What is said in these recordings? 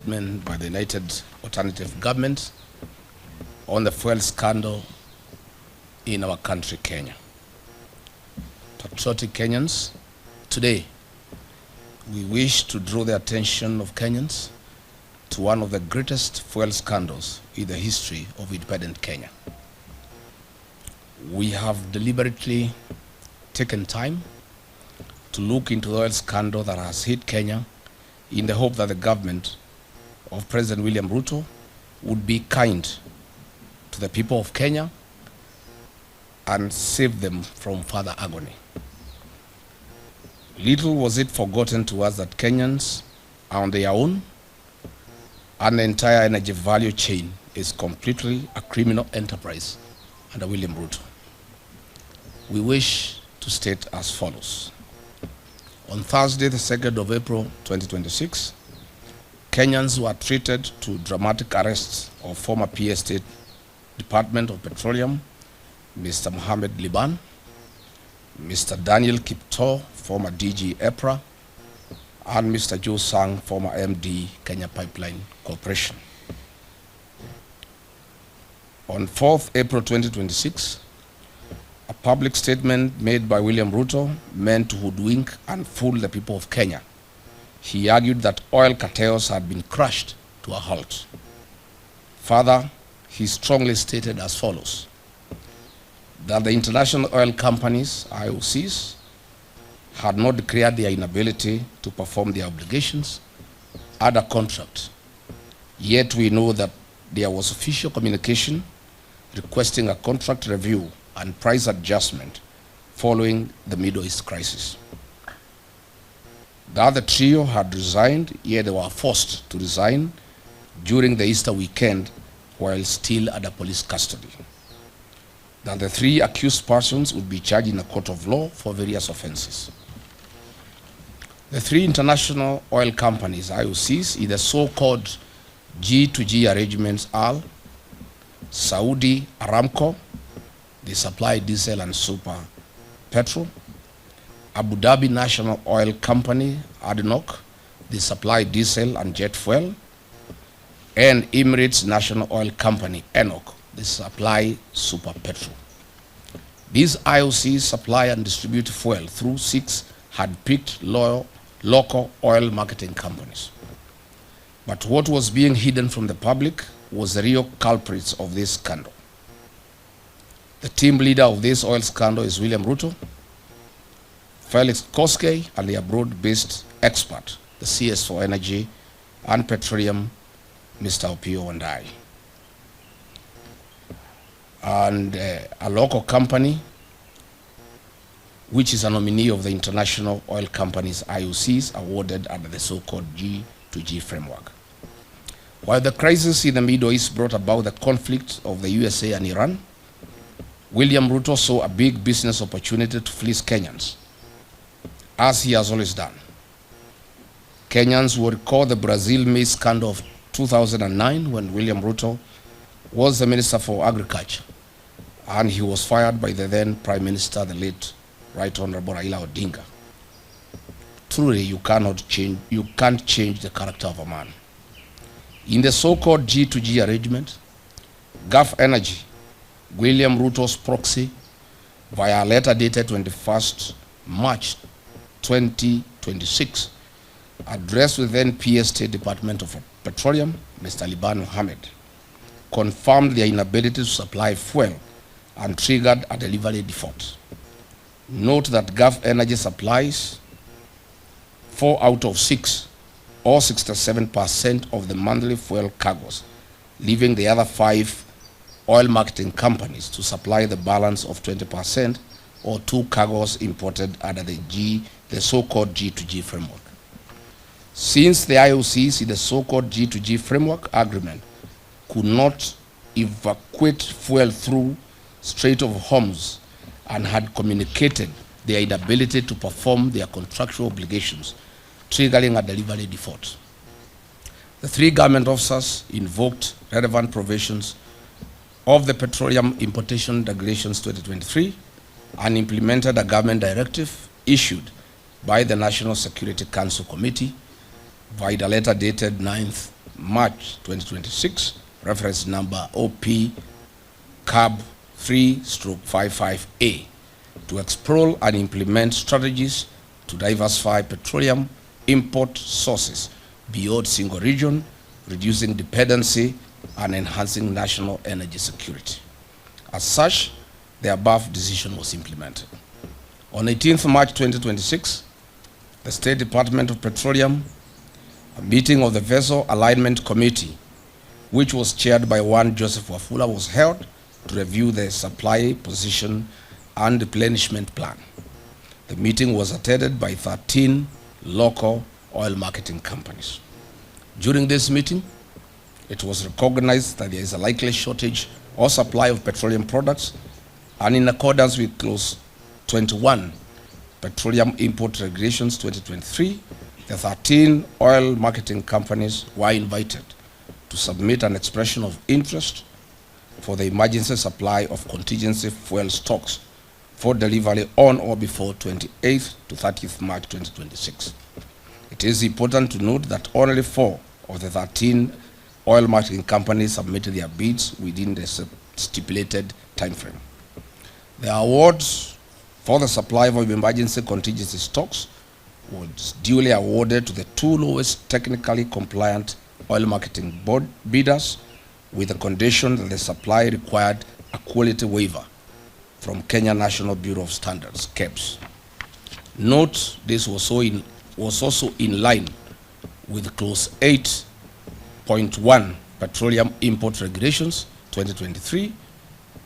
statement by the United Alternative Government on the fuel scandal in our country, Kenya. Patriotic Kenyans, today we wish to draw the attention of Kenyans to one of the greatest fuel scandals in the history of independent Kenya. We have deliberately taken time to look into the oil scandal that has hit Kenya in the hope that the government of President William Ruto would be kind to the people of Kenya and save them from further agony. Little was it forgotten to us that Kenyans are on their own, and the entire energy value chain is completely a criminal enterprise under William Ruto. We wish to state as follows. On Thursday, the 2nd of April 2026, Kenyans were treated to dramatic arrests of former PA State Department of Petroleum, Mr. Mohamed Liban, Mr. Daniel Kipto, former DG EPRA, and Mr. Joe Sang, former MD, Kenya Pipeline Corporation. On 4th April 2026, a public statement made by William Ruto meant to hoodwink and fool the people of Kenya. He argued that oil cartels had been crushed to a halt. Further, he strongly stated as follows: that the international oil companies, IOCs, had not declared their inability to perform their obligations under contract. Yet we know that there was official communication requesting a contract review and price adjustment following the Middle East crisis. The other trio had resigned, yet they were forced to resign during the Easter weekend while still under police custody. That the three accused persons would be charged in a court of law for various offenses. The three international oil companies, IOCs, in the so-called G2G arrangements are Saudi Aramco, they supply diesel and super petrol; Abu Dhabi National Oil Company, ADNOC, they supply diesel and jet fuel; and Emirates National Oil Company, ENOC, they supply super petrol. These IOCs supply and distribute fuel through 6 hand-picked local oil marketing companies. But what was being hidden from the public was the real culprits of this scandal. The team leader of this oil scandal is William Ruto, Felix Koskei, and the abroad-based expert, the CS for Energy and Petroleum, Mr. Opio Wandai. And a local company, which is a nominee of the international oil companies, IOCs, awarded under the so-called G2G framework. While the crisis in the Middle East brought about the conflict of the USA and Iran, William Ruto saw a big business opportunity to fleece Kenyans, as he has always done. Kenyans will recall the Brazil maize scandal of 2009 when William Ruto was the Minister for Agriculture, and he was fired by the then Prime Minister, the late Right Honorable Raila Odinga. Truly, you can't change the character of a man. In the so-called G2G arrangement, Gulf Energy, William Ruto's proxy, via a letter dated 21st March 2026, addressed with then PA State Department of Petroleum, Mr. Liban Mohamed, confirmed their inability to supply fuel and triggered a delivery default. Note that Gulf Energy supplies 4 out of 6, or 67% of the monthly fuel cargoes, leaving the other 5 oil marketing companies to supply the balance of 20%, or 2 cargoes imported under the so-called G2G framework. Since the IOCs in the so-called G2G framework agreement could not evacuate fuel through Strait of Hormuz and had communicated their inability to perform their contractual obligations, triggering a delivery default, the 3 government officers invoked relevant provisions of the Petroleum Importation Regulations 2023 and implemented a government directive issued by the National Security Council Committee via a letter dated 9th March 2026, reference number OP CAB 3/55A, to explore and implement strategies to diversify petroleum import sources beyond single region, reducing dependency and enhancing national energy security. As such, the above decision was implemented. On 18th March 2026, the State Department of Petroleum, a meeting of the Vessel Alignment Committee, which was chaired by one Joseph Wafula, was held to review the supply position and replenishment plan. The meeting was attended by 13 local oil marketing companies. During this meeting, it was recognized that there is a likely shortage or supply of petroleum products, and in accordance with Clause 21, Petroleum Import Regulations 2023, the 13 oil marketing companies were invited to submit an expression of interest for the emergency supply of contingency fuel stocks for delivery on or before 28th to 30th March 2026. It is important to note that only 4 of the 13 oil marketing companies submitted their bids within the stipulated timeframe. The awards for the supply of emergency contingency stocks was duly awarded to the 2 lowest technically compliant oil marketing board bidders, with the condition that the supply required a quality waiver from Kenya National Bureau of Standards, KEBS. Note, this was also in line with Clause 8.1 Petroleum Import Regulations 2023,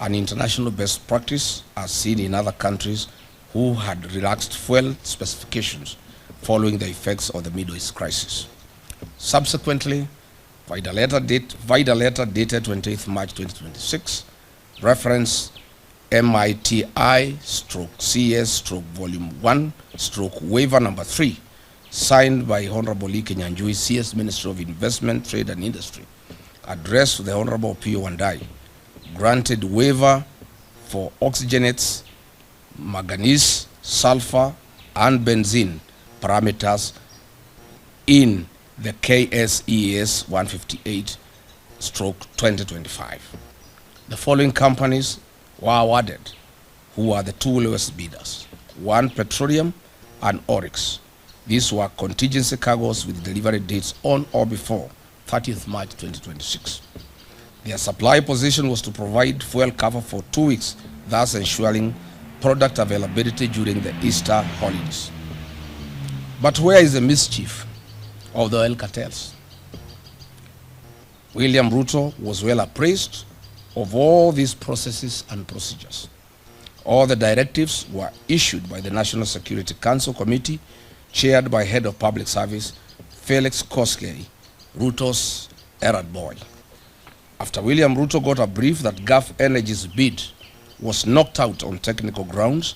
an international best practice as seen in other countries who had relaxed fuel specifications following the effects of the Middle East crisis. Subsequently, Vida letter dated 28th March 2026, reference MITI/CS/Volume 1/Waiver Number 3, signed by Honorable Lee Kenyanjui, CS Minister of Investment, Trade and Industry, addressed to the Honorable P.O. Wandai, granted waiver for oxygenates, manganese, sulfur, and benzene parameters in the KSES 158/2025. The following companies were awarded, who are the 2 lowest bidders: 1 Petroleum and Oryx. These were contingency cargoes with delivery dates on or before 30th March 2026. Their supply position was to provide fuel cover for 2 weeks, thus ensuring product availability during the Easter holidays. But where is the mischief of the oil cartels? William Ruto was well appraised of all these processes and procedures. All the directives were issued by the National Security Council Committee, chaired by Head of Public Service Felix Koskei, Ruto's errand boy. After William Ruto got a brief that Gulf Energy's bid was knocked out on technical grounds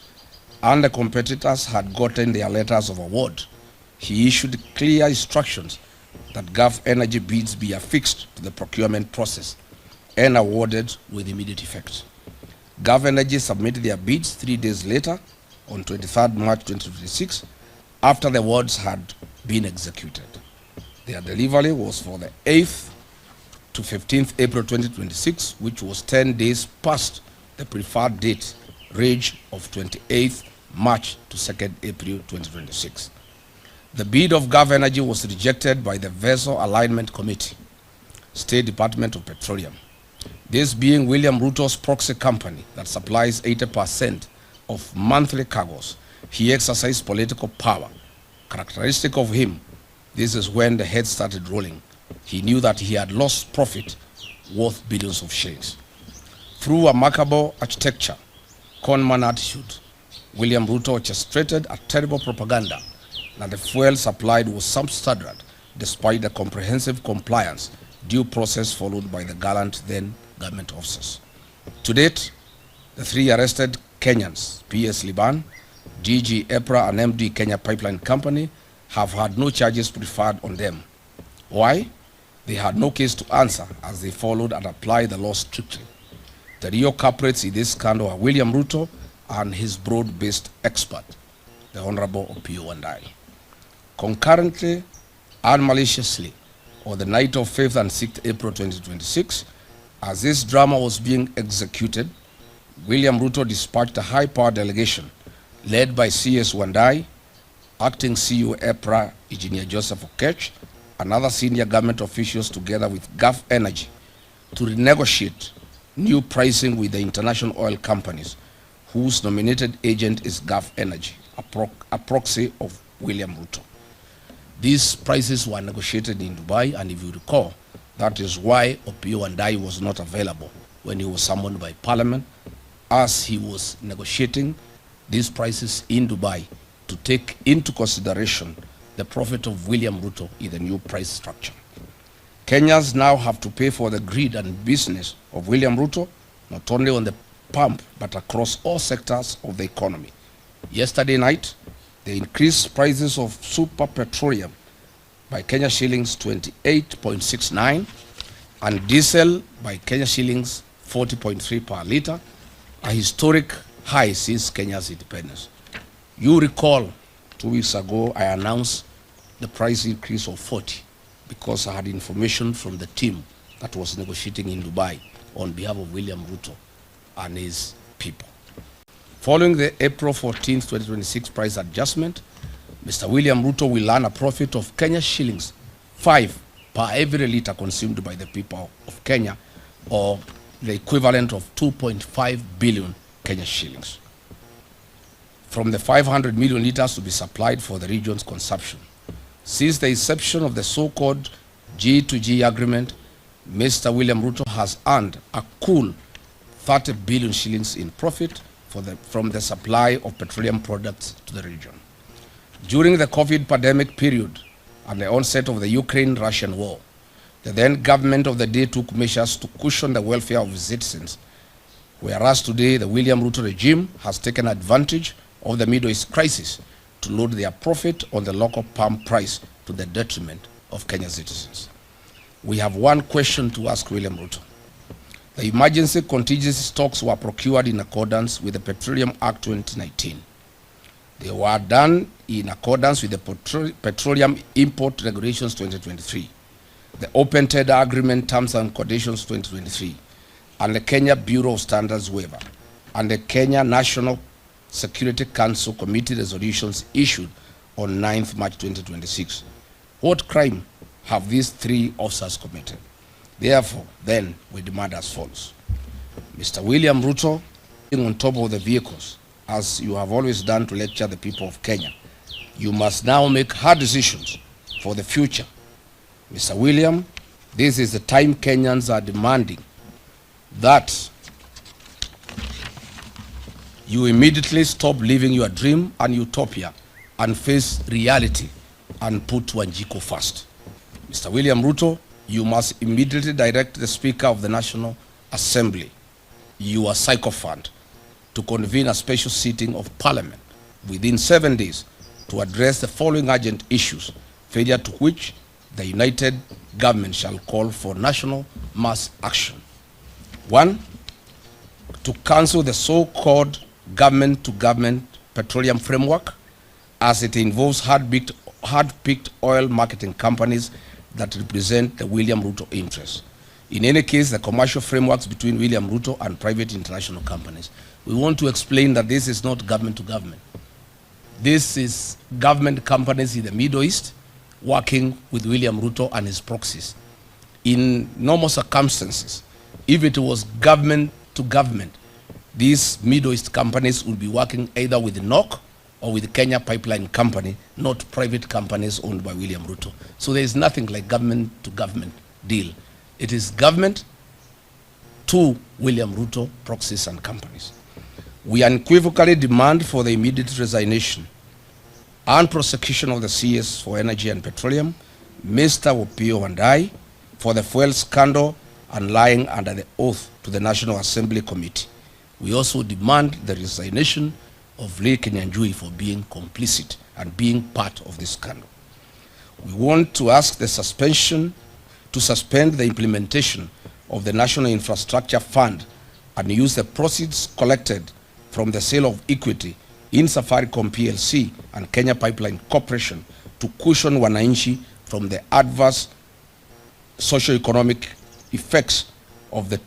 and the competitors had gotten their letters of award, he issued clear instructions that Gulf Energy bids be affixed to the procurement process and awarded with immediate effect. Gulf Energy submitted their bids 3 days later, on 23rd March 2026, after the awards had been executed. Their delivery was for the 8th to 15th April 2026, which was 10 days past the preferred date range of 28th March to 2nd April 2026. The bid of Gulf Energy was rejected by the Vessel Alignment Committee, State Department of Petroleum. This being William Ruto's proxy company that supplies 80% of monthly cargoes, he exercised political power. Characteristic of him, this is when the head started rolling. He knew that he had lost profit worth billions of shillings. Through a remarkable architecture, conman attitude, William Ruto orchestrated a terrible propaganda that the fuel supplied was substandard, despite the comprehensive compliance due process followed by the gallant then government officers. To date, the 3 arrested Kenyans, PS Liban, DG EPRA and MD Kenya Pipeline Company, have had no charges preferred on them. Why? They had no case to answer, as they followed and applied the law strictly. The real culprits in this scandal are William Ruto and his broad-based expert, the Honorable P.O. Wandai. Concurrently and maliciously, on the night of 5th and 6th April 2026. As this drama was being executed, William Ruto dispatched a high-power delegation led by CS Wandai, Acting CEO EPRA Engineer Joseph Okech, and other senior government officials together with Gulf Energy to renegotiate new pricing with the international oil companies whose nominated agent is Gulf Energy, a proxy of William Ruto. These prices were negotiated in Dubai, and if you recall, that is why Opiyo Wandayi was not available when he was summoned by Parliament, as he was negotiating these prices in Dubai to take into consideration the profit of William Ruto in the new price structure. Kenyans now have to pay for the greed and business of William Ruto, not only on the pump, but across all sectors of the economy. Yesterday night, they increased prices of super petroleum by Kenya shillings 28.69 and diesel by Kenya shillings 40.3 per litre, a historic high since Kenya's independence. You recall 2 weeks ago I announced the price increase of 40 because I had information from the team that was negotiating in Dubai on behalf of William Ruto and his people. Following the April 14, 2026 price adjustment, Mr. William Ruto will earn a profit of Kenya shillings 5 per every litre consumed by the people of Kenya, or the equivalent of 2.5 billion Kenya shillings, from the 500 million litres to be supplied for the region's consumption. Since the inception of the so-called G2G agreement, Mr. William Ruto has earned a cool 30 billion shillings in profit from the supply of petroleum products to the region. During the COVID pandemic period and the onset of the Ukraine-Russian war, the then government of the day took measures to cushion the welfare of its citizens, whereas today the William Ruto regime has taken advantage of the Middle East crisis to load their profit on the local palm price to the detriment of Kenyan citizens. We have one question to ask William Ruto. The emergency contingency stocks were procured in accordance with the Petroleum Act 2019. They were done in accordance with the Petroleum Import Regulations 2023, the Open Tender Agreement Terms and Conditions 2023, and the Kenya Bureau of Standards waiver, and the Kenya National Security Council Committee resolutions issued on 9th March 2026. What crime have these three officers committed? Therefore, then, we demand as follows. Mr. William Ruto, on top of the vehicles, as you have always done to lecture the people of Kenya, you must now make hard decisions for the future. Mr. William, this is the time Kenyans are demanding that you immediately stop living your dream and utopia and face reality and put Wanjiko first. Mr. William Ruto, you must immediately direct the Speaker of the National Assembly, you are sycophant, to convene a special sitting of Parliament within 7 days to address the following urgent issues, failure to which the united government shall call for national mass action. 1, to cancel the so-called government-to-government petroleum framework, as it involves hard-picked oil marketing companies that represent the William Ruto interests. In any case, the commercial frameworks between William Ruto and private international companies. We want to explain that this is not government to government. This is government companies in the Middle East working with William Ruto and his proxies. In normal circumstances, if it was government to government, these Middle East companies would be working either with NOC or with the Kenya Pipeline Company, not private companies owned by William Ruto. So there is nothing like government to government deal. It is government to William Ruto, proxies and companies. We unequivocally demand for the immediate resignation and prosecution of the CS for Energy and Petroleum, Mr. Opiyo Wandayi, for the fuel scandal and lying under the oath to the National Assembly Committee. We also demand the resignation of Lee Kinyanjui for being complicit and being part of this scandal. We want to ask to suspend the implementation of the National Infrastructure Fund and use the proceeds collected from the sale of equity in Safaricom PLC and Kenya Pipeline Corporation to cushion wananchi from the adverse socio-economic effects of the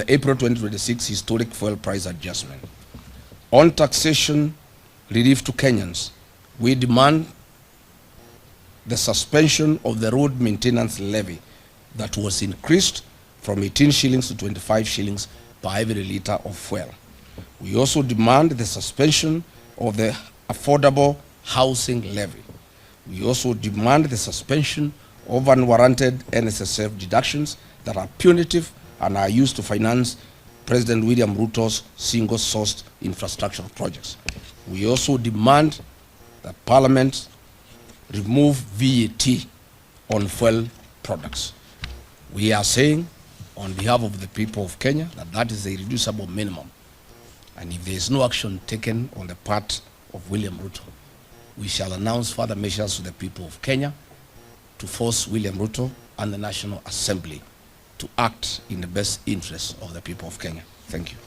April 2026 historic fuel price adjustment. On taxation relief to Kenyans, we demand the suspension of the road maintenance levy that was increased from 18 shillings to 25 shillings per every liter of fuel. We also demand the suspension of the affordable housing levy. We also demand the suspension of unwarranted NSSF deductions that are punitive and are used to finance President William Ruto's single-sourced infrastructure projects. We also demand that Parliament remove VAT on fuel products. We are saying on behalf of the people of Kenya that that is a reducible minimum. And if there is no action taken on the part of William Ruto, we shall announce further measures to the people of Kenya to force William Ruto and the National Assembly to act in the best interest of the people of Kenya. Thank you.